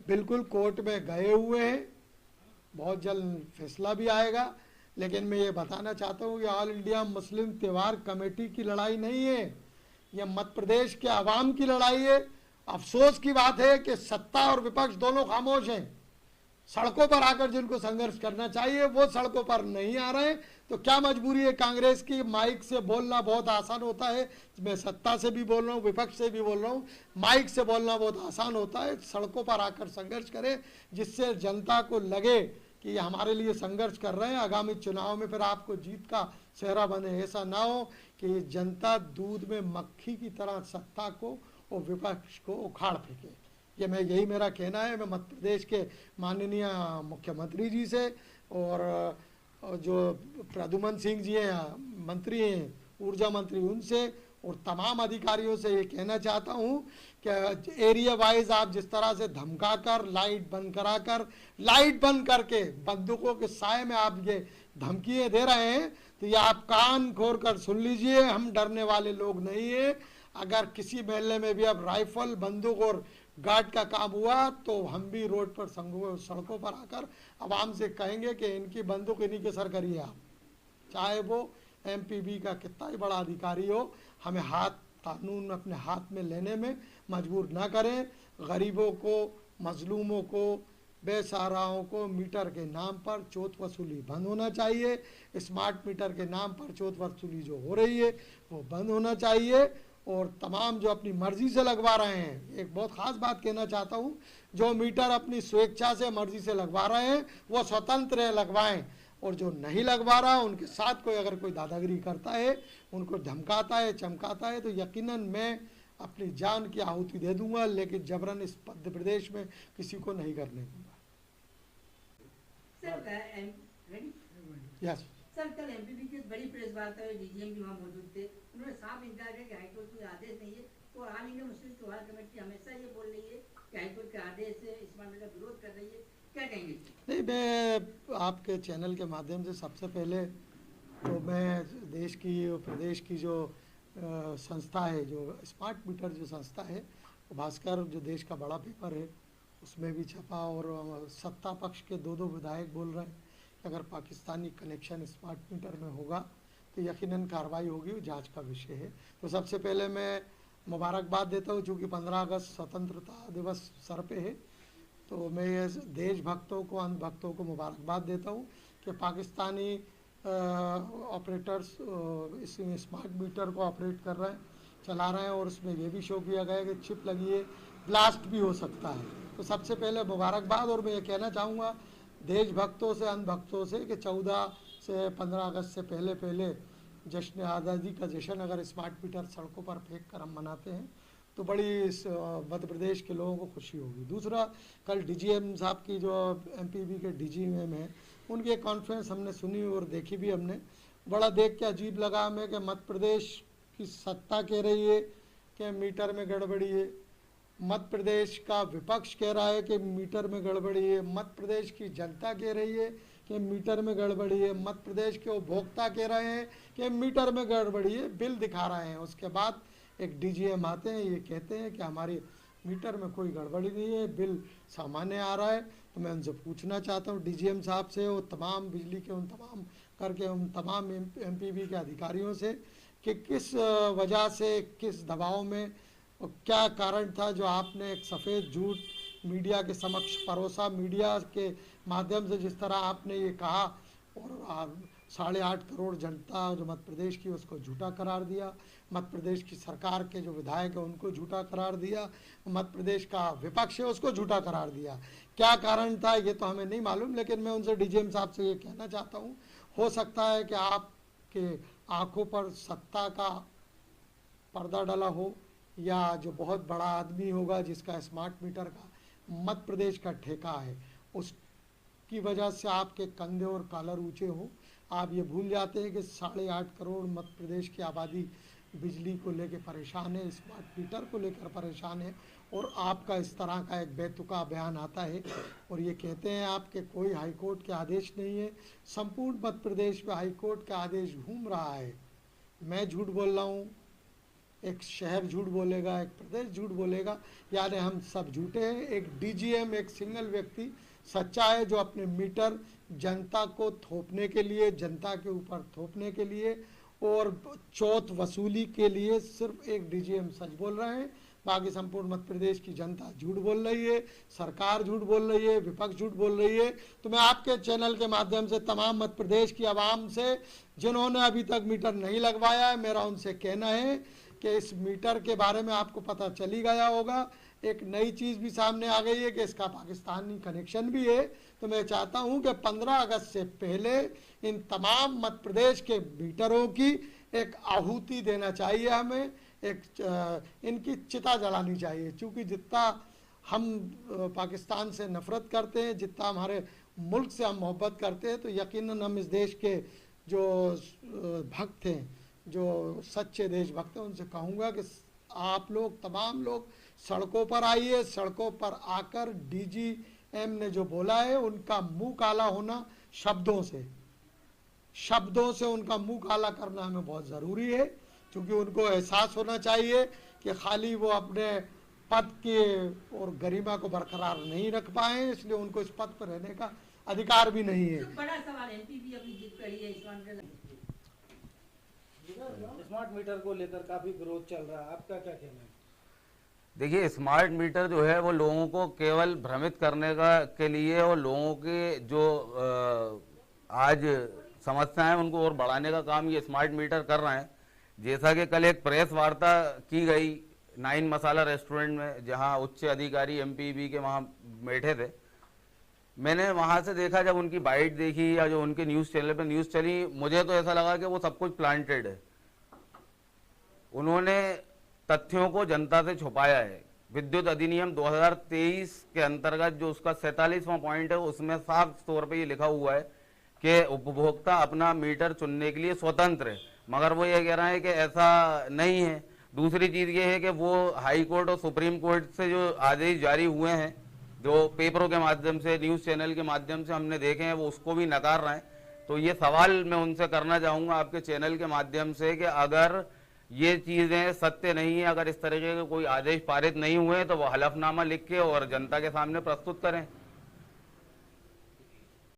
बिल्कुल कोर्ट में गए हुए हैं, बहुत जल्द फैसला भी आएगा। लेकिन मैं ये बताना चाहता हूँ कि ऑल इंडिया मुस्लिम त्यौहार कमेटी की लड़ाई नहीं है, यह मध्य प्रदेश के आवाम की लड़ाई है। अफसोस की बात है कि सत्ता और विपक्ष दोनों खामोश हैं। सड़कों पर आकर जिनको संघर्ष करना चाहिए वो सड़कों पर नहीं आ रहे हैं। तो क्या मजबूरी है कांग्रेस की? माइक से बोलना बहुत आसान होता है, मैं सत्ता से भी बोल रहा हूँ, विपक्ष से भी बोल रहा हूँ, माइक से बोलना बहुत आसान होता है। सड़कों पर आकर संघर्ष करें, जिससे जनता को लगे कि ये हमारे लिए संघर्ष कर रहे हैं। आगामी चुनाव में फिर आपको जीत का सेहरा बने। ऐसा ना हो कि जनता दूध में मक्खी की तरह सत्ता को और विपक्ष को उखाड़ फेंके। ये मैं यही मेरा कहना है। मैं मध्य प्रदेश के माननीय मुख्यमंत्री जी से और जो प्रद्युमन सिंह जी हैं, मंत्री हैं, ऊर्जा मंत्री, उनसे और तमाम अधिकारियों से ये कहना चाहता हूँ कि एरिया वाइज आप जिस तरह से धमका कर, लाइट बंद करा कर, लाइट बंद करके बंदूकों के साए में आप ये धमकियाँ दे रहे हैं, तो ये आप कान खोल कर सुन लीजिए। हम डरने वाले लोग नहीं है। अगर किसी महल्ले में भी अब राइफल, बंदूक और गार्ड का काम हुआ तो हम भी रोड पर सड़कों पर आकर आवाम से कहेंगे कि इनकी बंदूक इन्हीं के सर करिए आप, चाहे वो एमपीबी का कितना ही बड़ा अधिकारी हो। हमें कानून अपने हाथ में लेने में मजबूर ना करें। गरीबों को, मजलूमों को, बेसहाराओं को मीटर के नाम पर चोट वसूली बंद होना चाहिए। स्मार्ट मीटर के नाम पर चोट वसूली जो हो रही है वो बंद होना चाहिए। और तमाम जो अपनी मर्जी से लगवा रहे हैं, एक बहुत ख़ास बात कहना चाहता हूँ, जो मीटर अपनी स्वेच्छा से, मर्जी से लगवा रहे हैं वो स्वतंत्र है, लगवाएं। और जो नहीं लगवा रहा उनके साथ कोई अगर कोई दादागिरी करता है, उनको धमकाता है, चमकाता है, तो यकीनन मैं अपनी जान की आहुति दे दूंगा, लेकिन जबरन इस मध्य प्रदेश में किसी को नहीं करने दूंगा। यस सर, कल एमपीबी की बड़ी प्रेस वार्ता हुई, डीजीएम भी वहाँ मौजूद थे। उन्होंने साफ इनकार किया कि हाईकोर्ट कोई आदेश नहीं है। तो ऑल इंडिया मुस्लिम त्यौहार कमेटी हमेशा ये बोल रही है कि हाईकोर्ट के आदेश से स्मार्ट मीटर का विरोध कर रही है, क्या कहेंगे? नहीं, मैं आपके चैनल के माध्यम से सबसे पहले तो मैं देश की, प्रदेश की जो संस्था है, जो स्मार्ट मीटर जो संस्था है, भास्कर जो देश का बड़ा पेपर है उसमें भी छपा, और सत्ता पक्ष के दो विधायक बोल रहे हैं कि अगर पाकिस्तानी कनेक्शन स्मार्ट मीटर में होगा तो यकीनन कार्रवाई होगी, वो जांच का विषय है। तो सबसे पहले मैं मुबारकबाद देता हूँ, चूँकि 15 अगस्त स्वतंत्रता दिवस सर पे है, तो मैं देशभक्तों को, अंधभक्तों को मुबारकबाद देता हूँ कि पाकिस्तानी ऑपरेटर्स इस स्मार्ट मीटर को ऑपरेट कर रहे हैं, चला रहे हैं, और उसमें ये भी शो किया गया है कि चिप लगी है, ब्लास्ट भी हो सकता है। तो सबसे पहले मुबारकबाद। और मैं ये कहना चाहूँगा देशभक्तों से, अंधभक्तों से कि 14 से 15 अगस्त से पहले जश्न आज़ादी का जश्न अगर स्मार्ट मीटर सड़कों पर फेंक कर हम मनाते हैं तो बड़ी मध्य प्रदेश के लोगों को खुशी होगी। दूसरा, कल डीजीएम साहब की, जो एमपीबी के डीजीएम हैं, उनकी एक कॉन्फ्रेंस हमने सुनी और देखी भी हमने। बड़ा देख के अजीब लगा हमें कि मध्य प्रदेश की सत्ता कह रही है कि मीटर में गड़बड़ी है, मध्य प्रदेश का विपक्ष कह रहा है कि मीटर में गड़बड़ी है, मध्य प्रदेश की जनता कह रही है कि मीटर में गड़बड़ी है, मध्य प्रदेश के उपभोक्ता कह रहे हैं कि मीटर में गड़बड़ी है, बिल दिखा रहे हैं। उसके बाद एक डीजीएम आते हैं, ये कहते हैं कि हमारी मीटर में कोई गड़बड़ी नहीं है, बिल सामान्य आ रहा है। तो मैं उनसे पूछना चाहता हूँ डीजीएम साहब से, वो तमाम बिजली के उन तमाम एमपीबी के अधिकारियों से, कि किस वजह से, किस दबाव में और क्या कारण था जो आपने एक सफ़ेद झूठ मीडिया के समक्ष परोसा। मीडिया के माध्यम से जिस तरह आपने ये कहा और 8.5 करोड़ जनता जो मध्य प्रदेश की, उसको झूठा करार दिया, मध्य प्रदेश की सरकार के जो विधायक हैं उनको झूठा करार दिया, मध्य प्रदेश का विपक्ष है उसको झूठा करार दिया। क्या कारण था ये तो हमें नहीं मालूम, लेकिन मैं उनसे डीजीएम साहब से ये कहना चाहता हूँ, हो सकता है कि आपके आंखों पर सत्ता का पर्दा डला हो, या जो बहुत बड़ा आदमी होगा जिसका स्मार्ट मीटर का मध्य प्रदेश का ठेका है, उसकी वजह से आपके कंधे और कॉलर ऊंचे हो। आप ये भूल जाते हैं कि 8.5 करोड़ मध्य प्रदेश की आबादी बिजली को लेकर परेशान है, स्मार्ट मीटर को लेकर परेशान है, और आपका इस तरह का एक बेतुका बयान आता है और ये कहते हैं आपके कोई हाईकोर्ट के आदेश नहीं है। संपूर्ण मध्य प्रदेश में हाईकोर्ट का आदेश घूम रहा है। मैं झूठ बोल रहा हूँ, एक शहर झूठ बोलेगा, एक प्रदेश झूठ बोलेगा, यानी हम सब झूठे हैं। एक डीजीएम, एक सिंगल व्यक्ति सच्चा है जो अपने मीटर जनता को थोपने के लिए, जनता के ऊपर थोपने के लिए और चौथ वसूली के लिए सिर्फ एक डीजीएम सच बोल रहे हैं। बाकी संपूर्ण मध्य प्रदेश की जनता झूठ बोल रही है, सरकार झूठ बोल रही है, विपक्ष झूठ बोल रही है। तो मैं आपके चैनल के माध्यम से तमाम मध्य प्रदेश की आवाम से, जिन्होंने अभी तक मीटर नहीं लगवाया है, मेरा उनसे कहना है कि इस मीटर के बारे में आपको पता चली गया होगा। एक नई चीज़ भी सामने आ गई है कि इसका पाकिस्तानी कनेक्शन भी है। तो मैं चाहता हूं कि 15 अगस्त से पहले इन तमाम मध्य प्रदेश के मीटरों की एक आहुति देना चाहिए, हमें इनकी चिता जलानी चाहिए। क्योंकि जितना हम पाकिस्तान से नफरत करते हैं, जितना हमारे मुल्क से हम मोहब्बत करते हैं, तो यकीनन हम इस देश के जो भक्त हैं, जो सच्चे देशभक्त हैं, उनसे कहूँगा कि आप लोग, तमाम लोग सड़कों पर आइए। सड़कों पर आकर डीजीएम ने जो बोला है, उनका मुंह काला होना शब्दों से उनका मुंह काला करना हमें बहुत ज़रूरी है। क्योंकि उनको एहसास होना चाहिए कि खाली वो अपने पद के और गरिमा को बरकरार नहीं रख पाए, इसलिए उनको इस पद पर रहने का अधिकार भी नहीं है। बड़ा सवाल है, एमपी भी अपनी जीत पर ही है। स्मार्ट मीटर को लेकर काफी विरोध चल रहा है, आपका क्या कहना है? देखिए, स्मार्ट मीटर जो है वो लोगों को केवल भ्रमित करने के लिए और लोगों के जो आज समस्याएं उनको और बढ़ाने का काम ये स्मार्ट मीटर कर रहे हैं। जैसा कि कल एक प्रेस वार्ता की गई 9 मसाला रेस्टोरेंट में, जहां उच्च अधिकारी एमपीबी के वहां बैठे थे, मैंने वहां से देखा, जब उनकी बाइट देखी या जो उनके न्यूज़ चैनल पर न्यूज़ चली, मुझे तो ऐसा लगा कि वो सब कुछ प्लांटेड है। उन्होंने तथ्यों को जनता से छुपाया है। विद्युत अधिनियम 2023 के अंतर्गत जो उसका 47वां पॉइंट है, उसमें साफ तौर पे ये लिखा हुआ है कि उपभोक्ता अपना मीटर चुनने के लिए स्वतंत्र है, मगर वो ये कह रहा है कि ऐसा नहीं है। दूसरी चीज़ ये है कि वो हाई कोर्ट और सुप्रीम कोर्ट से जो आदेश जारी हुए हैं, जो पेपरों के माध्यम से, न्यूज़ चैनल के माध्यम से हमने देखे हैं, वो उसको भी नकार रहे हैं। तो ये सवाल मैं उनसे करना चाहूँगा आपके चैनल के माध्यम से कि अगर ये चीज़ें सत्य नहीं है, अगर इस तरीके के कोई आदेश पारित नहीं हुए, तो वो हलफनामा लिख के और जनता के सामने प्रस्तुत करें।